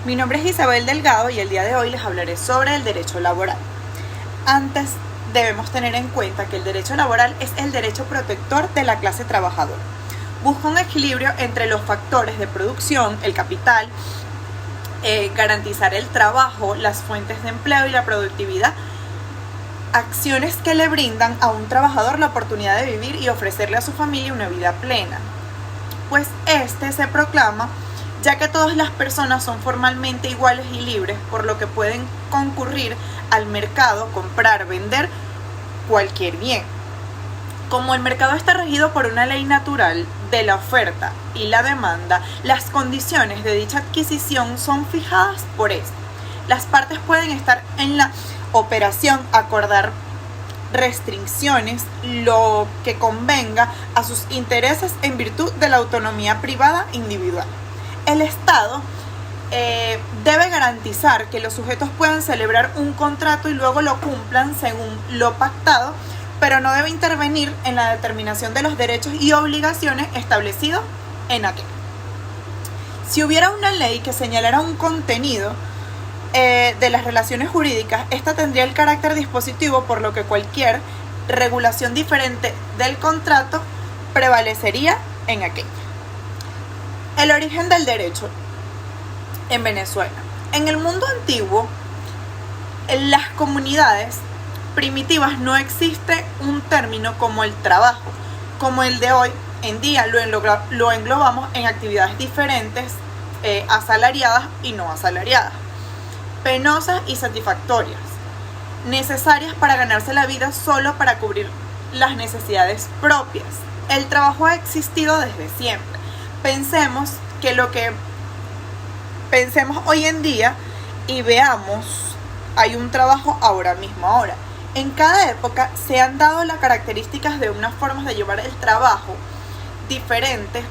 Mi nombre es Isabel Delgado y el día de hoy les hablaré sobre el derecho laboral. Antes debemos tener en cuenta que el derecho laboral es el derecho protector de la clase trabajadora. Busca un equilibrio entre los factores de producción, el capital, garantizar el trabajo, las fuentes de empleo y la productividad, acciones que le brindan a un trabajador la oportunidad de vivir y ofrecerle a su familia una vida plena. Pues este se proclama ya que todas las personas son formalmente iguales y libres, por lo que pueden concurrir al mercado, comprar, vender cualquier bien. Como el mercado está regido por una ley natural de la oferta y la demanda, las condiciones de dicha adquisición son fijadas por esto. Las partes pueden estar en la operación, acordar restricciones, lo que convenga a sus intereses en virtud de la autonomía privada individual. El Estado debe garantizar que los sujetos puedan celebrar un contrato y luego lo cumplan según lo pactado, pero no debe intervenir en la determinación de los derechos y obligaciones establecidos en aquel. Si hubiera una ley que señalara un contenido de las relaciones jurídicas, esta tendría el carácter dispositivo, por lo que cualquier regulación diferente del contrato prevalecería en aquella. El origen del derecho en Venezuela. En el mundo antiguo, en las comunidades primitivas no existe un término como el trabajo, como el de hoy en día lo englobamos en actividades diferentes, asalariadas y no asalariadas, penosas y satisfactorias, necesarias para ganarse la vida solo para cubrir las necesidades propias. El trabajo ha existido desde siempre. Pensemos hoy en día y veamos, hay un trabajo ahora mismo. En cada época se han dado las características de unas formas de llevar el trabajo diferentes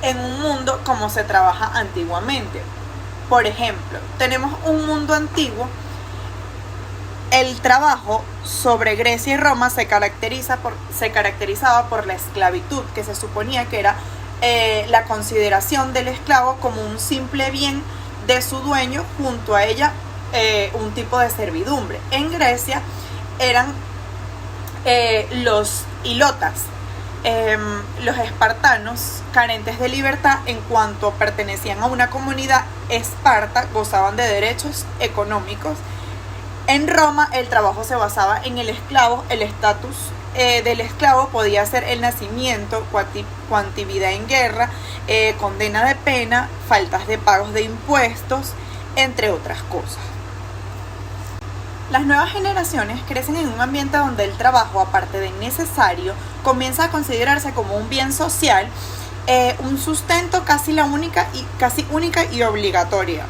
en un mundo como se trabaja antiguamente. Por ejemplo, tenemos un mundo antiguo. El trabajo sobre Grecia y Roma se caracterizaba por la esclavitud, que se suponía que era la consideración del esclavo como un simple bien de su dueño, junto a ella un tipo de servidumbre. En Grecia eran los ilotas, los espartanos, carentes de libertad en cuanto pertenecían a una comunidad esparta, gozaban de derechos económicos. En Roma el trabajo se basaba en el esclavo. El estatus del esclavo podía ser el nacimiento, cautividad en guerra, condena de pena, faltas de pagos de impuestos, entre otras cosas. Las nuevas generaciones crecen en un ambiente donde el trabajo, aparte de necesario, comienza a considerarse como un bien social, un sustento casi única y obligatoria.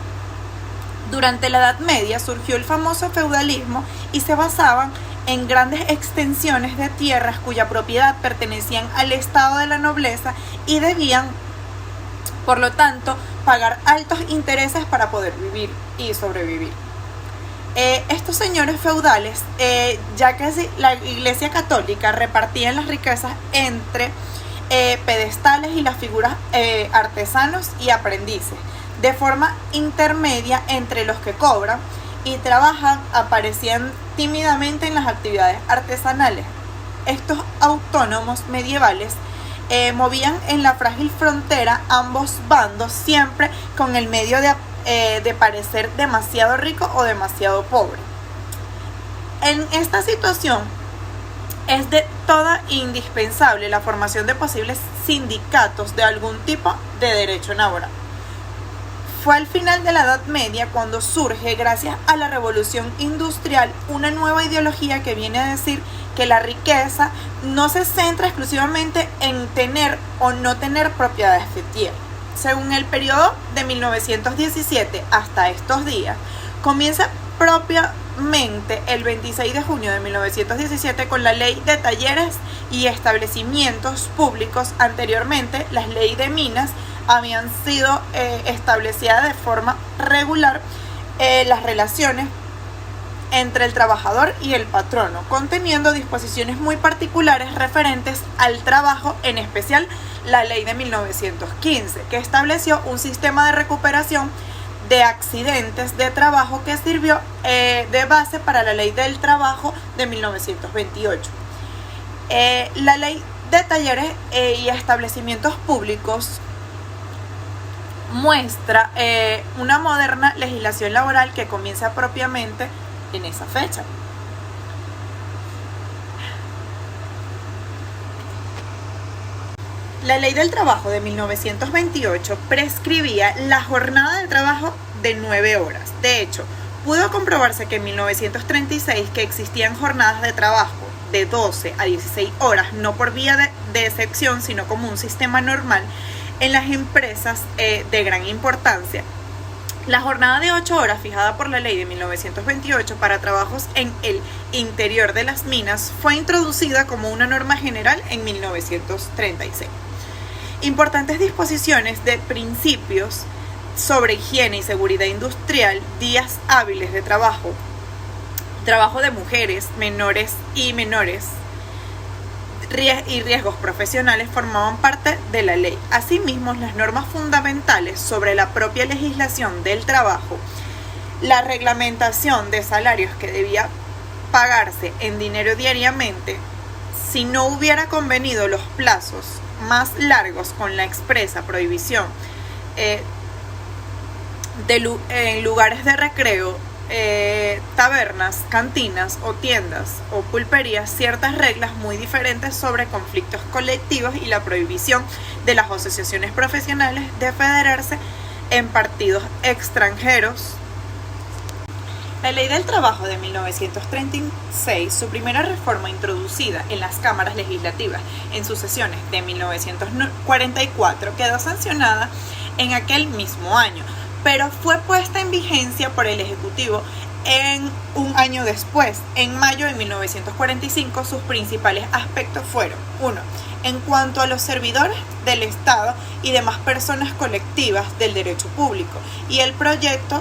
Durante la Edad Media surgió el famoso feudalismo y se basaban en grandes extensiones de tierras cuya propiedad pertenecían al estado de la nobleza y debían, por lo tanto, pagar altos intereses para poder vivir y sobrevivir. Estos señores feudales, ya que la Iglesia Católica repartía las riquezas entre pedestales y las figuras artesanos y aprendices, de forma intermedia entre los que cobran y trabajan, aparecían tímidamente en las actividades artesanales. Estos autónomos medievales movían en la frágil frontera ambos bandos, siempre con el medio de parecer demasiado rico o demasiado pobre. En esta situación es de toda indispensable la formación de posibles sindicatos de algún tipo de derecho laboral. Fue al final de la Edad Media cuando surge, gracias a la Revolución Industrial, una nueva ideología que viene a decir que la riqueza no se centra exclusivamente en tener o no tener propiedades de tierra. Según el periodo de 1917 hasta estos días, comienza propiamente el 26 de junio de 1917 con la Ley de Talleres y Establecimientos Públicos. Anteriormente, las leyes de minas habían sido establecidas de forma regular las relaciones entre el trabajador y el patrono, conteniendo disposiciones muy particulares referentes al trabajo, en especial la ley de 1915, que estableció un sistema de recuperación de accidentes de trabajo que sirvió de base para la ley del trabajo de 1928. La ley de talleres y establecimientos públicos muestra una moderna legislación laboral que comienza propiamente en esa fecha. La ley del trabajo de 1928 prescribía la jornada de trabajo de 9 horas. De hecho, pudo comprobarse que en 1936 que existían jornadas de trabajo de 12 a 16 horas, no por vía de excepción, sino como un sistema normal en las empresas de gran importancia. La jornada de 8 horas fijada por la ley de 1928 para trabajos en el interior de las minas fue introducida como una norma general en 1936. Importantes disposiciones de principios sobre higiene y seguridad industrial, días hábiles de trabajo, trabajo de mujeres, menores y riesgos profesionales formaban parte de la ley. Asimismo, las normas fundamentales sobre la propia legislación del trabajo, la reglamentación de salarios que debía pagarse en dinero diariamente, si no hubiera convenido los plazos más largos con la expresa prohibición en lugares de recreo, tabernas, cantinas o tiendas o pulperías, ciertas reglas muy diferentes sobre conflictos colectivos y la prohibición de las asociaciones profesionales de federarse en partidos extranjeros. La Ley del Trabajo de 1936, su primera reforma introducida en las cámaras legislativas en sus sesiones de 1944, quedó sancionada en aquel mismo año, pero fue puesta en vigencia por el Ejecutivo en un año después. En mayo de 1945, sus principales aspectos fueron: 1. En cuanto a los servidores del Estado y demás personas colectivas del derecho público, y el proyecto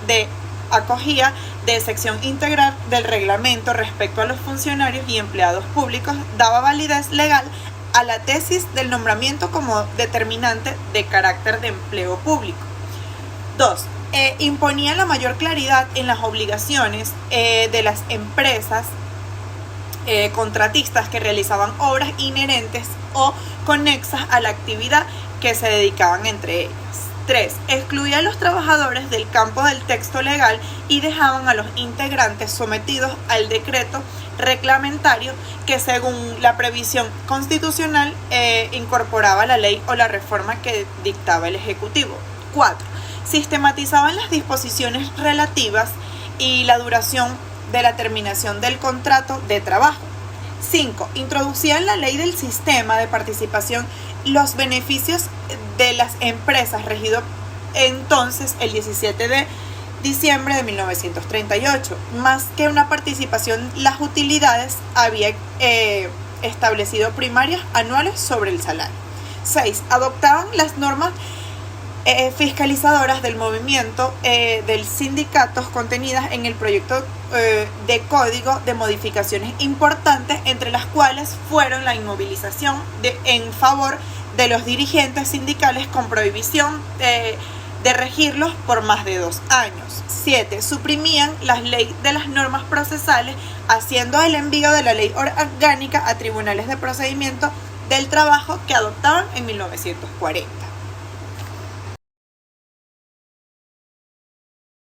de acogida de sección integral del reglamento respecto a los funcionarios y empleados públicos daba validez legal a la tesis del nombramiento como determinante de carácter de empleo público. 2. Imponía la mayor claridad en las obligaciones de las empresas contratistas que realizaban obras inherentes o conexas a la actividad que se dedicaban entre ellas. 3. Excluía a los trabajadores del campo del texto legal y dejaban a los integrantes sometidos al decreto reglamentario que, según la previsión constitucional, incorporaba la ley o la reforma que dictaba el Ejecutivo. 4. Sistematizaban las disposiciones relativas y la duración de la terminación del contrato de trabajo. 5. Introducían la ley del sistema de participación los beneficios de las empresas, regido entonces el 17 de diciembre de 1938. Más que una participación, las utilidades había establecido primarias anuales sobre el salario. 6. Adoptaban las normas fiscalizadoras del movimiento del sindicatos contenidas en el proyecto de código de modificaciones importantes, entre las cuales fueron la inmovilización en favor de los dirigentes sindicales con prohibición de regirlos por más de 2 años. 7. Suprimían las leyes de las normas procesales, haciendo el envío de la ley orgánica a tribunales de procedimiento del trabajo que adoptaban en 1940.